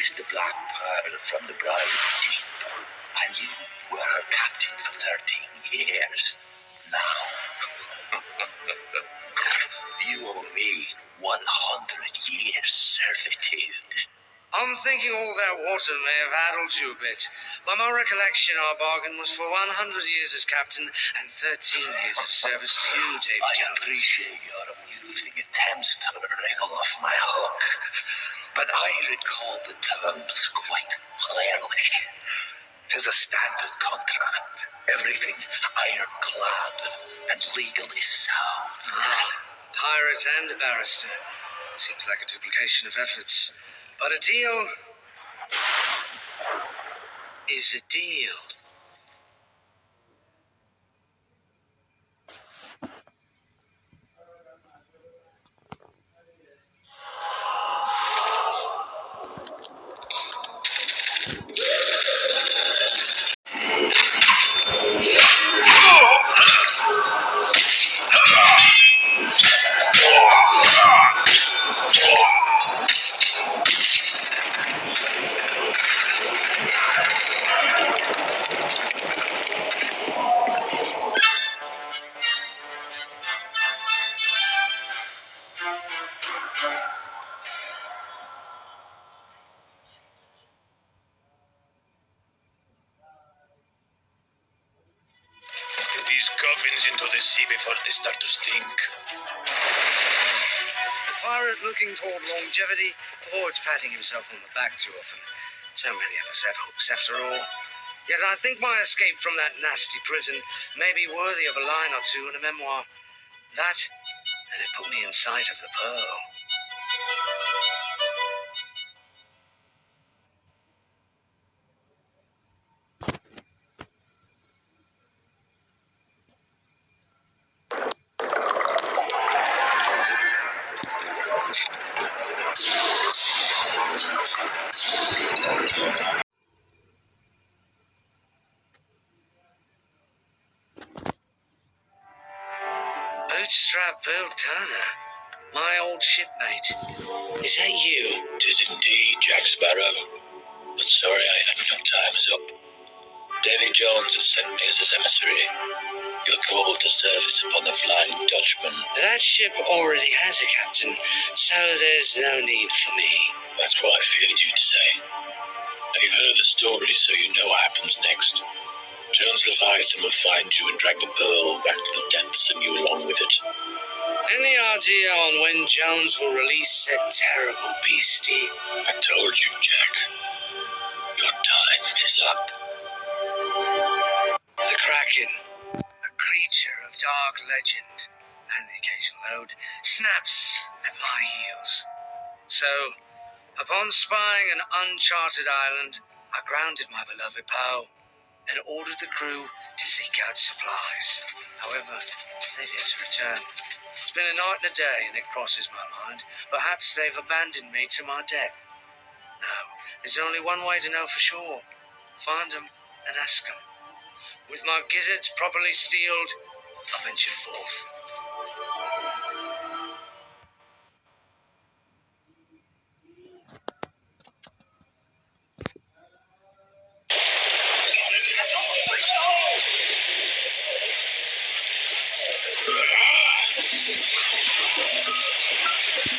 released the Black Pearl from the Brown Deep, and you were her captain for 13 years. Now, you owe me 100 years servitude. I'm thinking all that water may have addled you a bit. By my recollection, our bargain was for 100 years as captain and 13 years of service to you, David Jones. I appreciate your amusing attempts to wriggle off my hook, but I recall the terms quite clearly. 'Tis a standard contract. Everything ironclad and legally sound. Pirate and a barrister. Seems like a duplication of efforts. But a deal is a deal. These coffins into the sea before they start to stink. A pirate looking toward longevity avoids patting himself on the back too often. So many of us have hooks after all. Yet I think my escape from that nasty prison may be worthy of a line or two in a memoir. That, and it put me in sight of the pearl. Bootstrap Bill Turner, my old shipmate. Is that you? 'Tis indeed, Jack Sparrow. But sorry your time is up. Davy Jones has sent me as his emissary. You're called to service upon the Flying Dutchman. That ship already has a captain, so there's no need for me. That's what I feared you'd say. Now you've heard the story, so you know what happens next. Jones Leviathan will find you and drag the pearl back to the depths and you along with it. Any idea on when Jones will release that terrible beastie? I told you, Jack. Your time is up. The Kraken, a creature of dark legend and the occasional ode, snaps at my heels. So, upon spying an uncharted island, I grounded my beloved Poe and ordered the crew to seek out supplies. However, they've yet to return. It's been a night and a day, and it crosses my mind. Perhaps they've abandoned me to my death. No, there's only one way to know for sure. Find them and ask them. With my gizzards properly steeled, I ventured forth.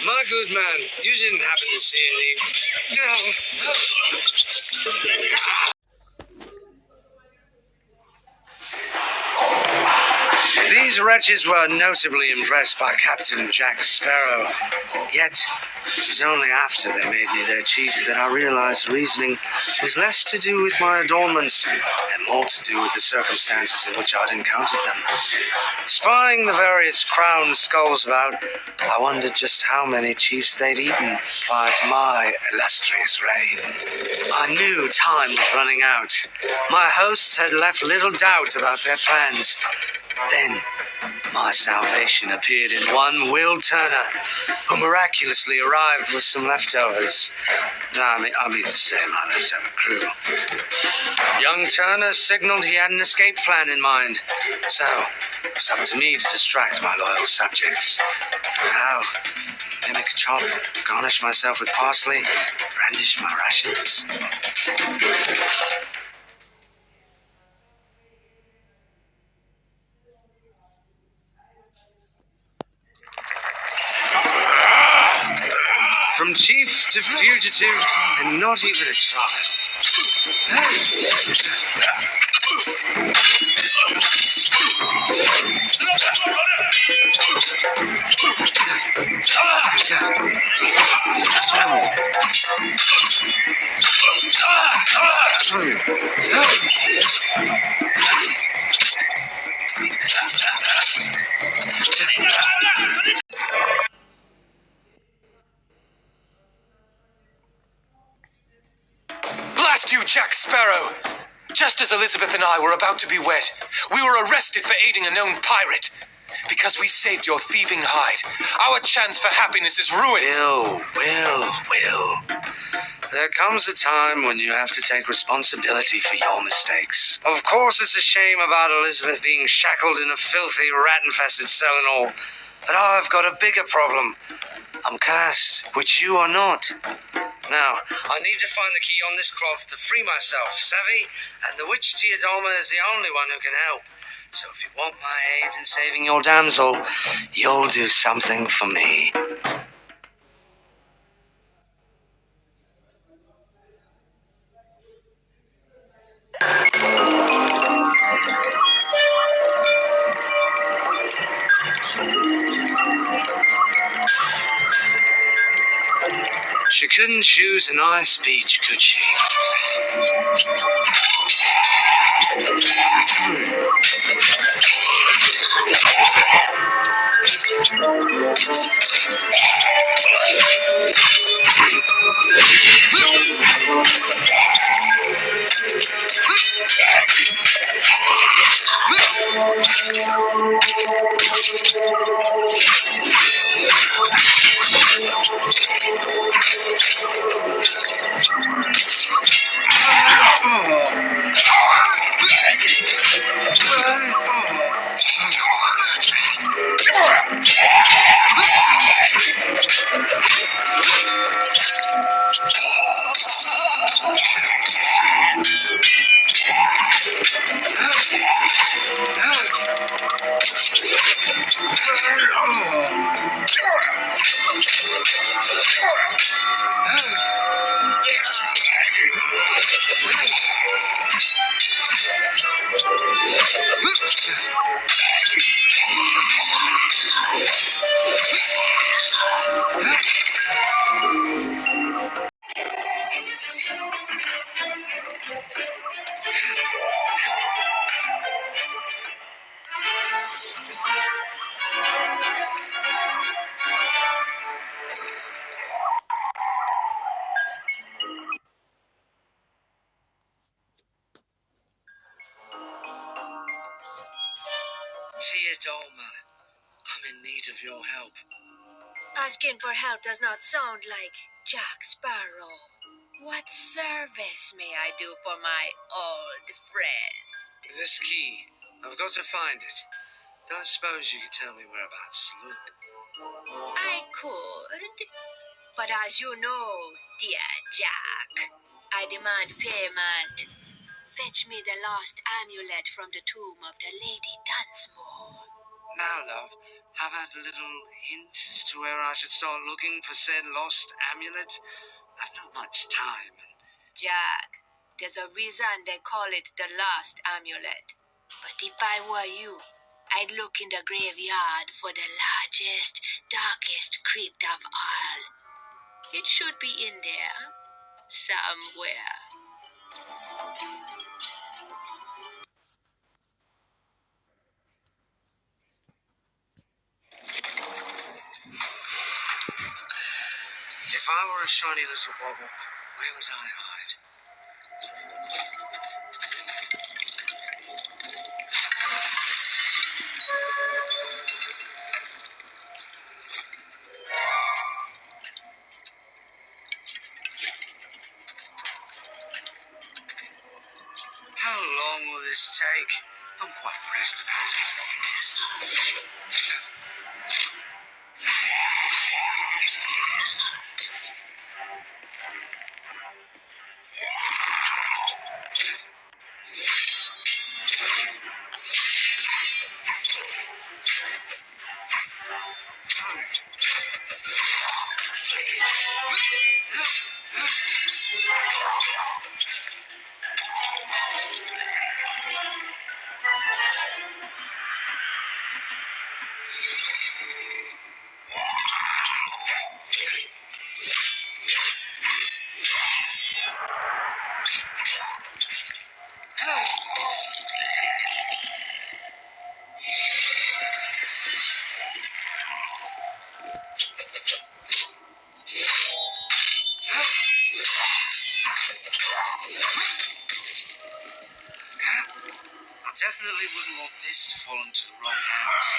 My good man, you didn't happen to see any... These wretches were notably impressed by Captain Jack Sparrow. Yet, it was only after they made me their chief that I realized reasoning was less to do with my adornments and more to do with the circumstances in which I'd encountered them. Spying the various crowned skulls about, I wondered just how many chiefs they'd eaten prior to my illustrious reign. I knew time was running out. My hosts had left little doubt about their plans. Then, my salvation appeared in one Will Turner, who miraculously arrived with some leftovers. I mean to say my leftover crew. Young Turner signaled he had an escape plan in mind, so it was up to me to distract my loyal subjects. How? mimic a chop, garnish myself with parsley, brandish my rations. From chief to fugitive, and not even a child. Blast you, Jack Sparrow! Just as Elizabeth and I were about to be wed, we were arrested for aiding a known pirate. Because we saved your thieving hide, our chance for happiness is ruined. Will. There comes a time when you have to take responsibility for your mistakes. Of course, it's a shame about Elizabeth being shackled in a filthy, rat-infested cell and all. But I've got a bigger problem. I'm cursed, which you are not. Now, I need to find the key on this cloth to free myself, savvy? And the witch Teodolma is the only one who can help. So if you want my aid in saving your damsel, you'll do something for me. She couldn't choose a nice beach, could she? Teodolma, I'm in need of your help. Asking for help does not sound like Jack Sparrow. What service may I do for my old friend? This key. I've got to find it. Don't suppose you could tell me whereabouts to look. I could, but as you know, dear Jack, I demand payment. Fetch me the lost amulet from the tomb of the Lady Dunsmore. Now, love, how about a little hint as to where I should start looking for said lost amulet? I've not much time. Jack, there's a reason they call it the lost amulet. But if I were you, I'd look in the graveyard for the largest, darkest crypt of all. It should be in there, somewhere. If I were a shiny little bauble, where would I hide? How long will this take? I'm quite pressed about it. I definitely wouldn't want this to fall into the wrong hands.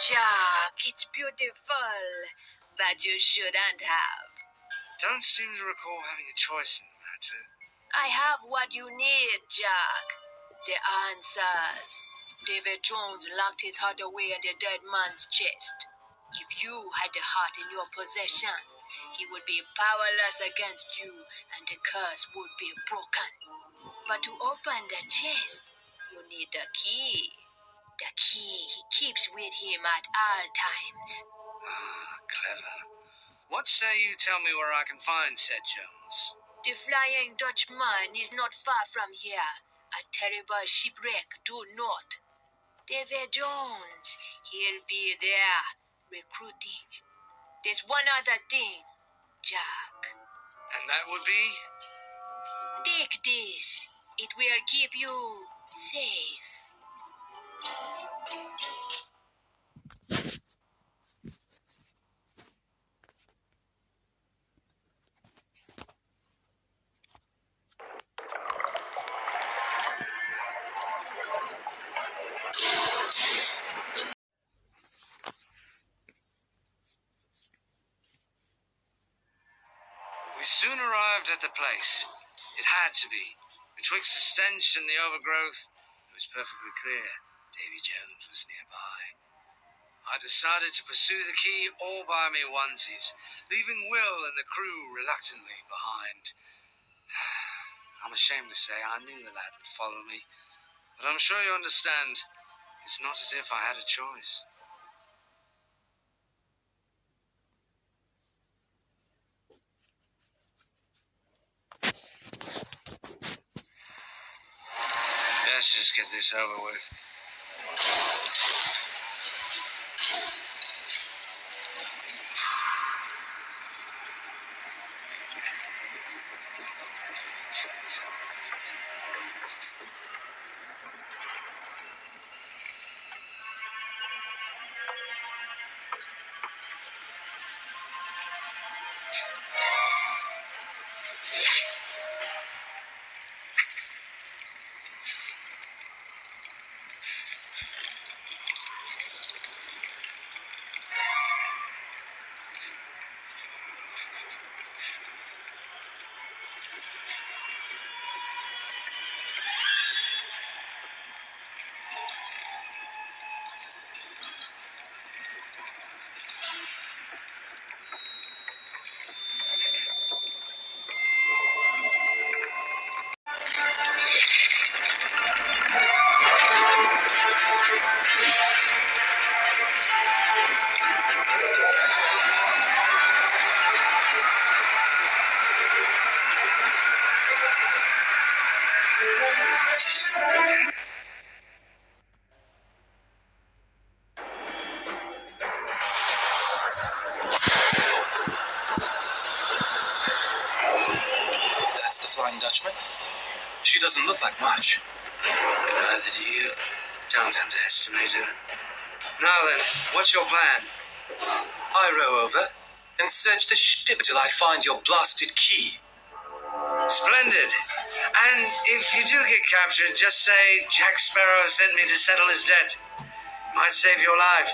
Jack, it's beautiful, but you shouldn't have. Don't seem to recall having a choice in the matter. I have what you need, Jack. The answers. David Jones locked his heart away in the dead man's chest. If you had the heart in your possession, he would be powerless against you and the curse would be broken. But to open the chest, you need the key. The key he keeps with him at all times. Ah, clever. What say you tell me where I can find said Jones? The Flying Dutchman is not far from here. A terrible shipwreck due north. David Jones, he'll be there, recruiting. There's one other thing, Jack. And that would be? Take this. It will keep you safe. We soon arrived at the place. It had to be. Betwixt the stench and the overgrowth, it was perfectly clear Davy Jones was nearby. I decided to pursue the key all by me onesies, leaving Will and the crew reluctantly behind. I'm ashamed to say I knew the lad would follow me, but I'm sure you understand, it's not as if I had a choice. Let's just get this over with. That's the Flying Dutchman. She doesn't look like much. Neither do you. Don't underestimate her. Now then, what's your plan? I row over and search the ship till I find your blasted key. Splendid. And if you do get captured, just say Jack Sparrow sent me to settle his debt. Might save your life.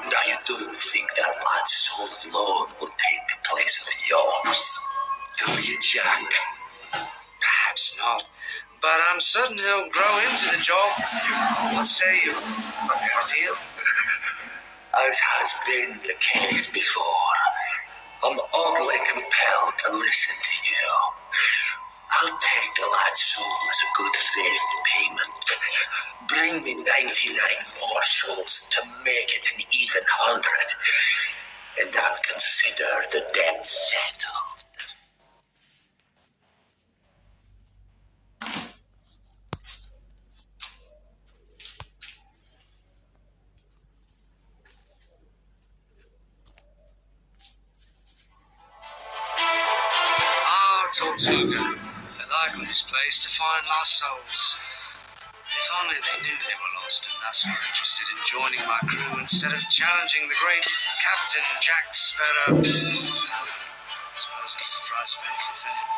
Now you don't think that lad's soul alone will take the place of yours. Do you, Jack? Perhaps not, but I'm certain he'll grow into the job. What say you? A deal? As has been the case before, I'm oddly compelled to listen to you. I'll take the lad's soul as a good faith payment. Bring me 99 more souls to make it an even 100, and I'll consider the debt settled. Tortuga, the likeliest place to find lost souls. If only they knew they were lost and thus were interested in joining my crew instead of challenging the great Captain Jack Sparrow. I suppose that's the price paid for fame.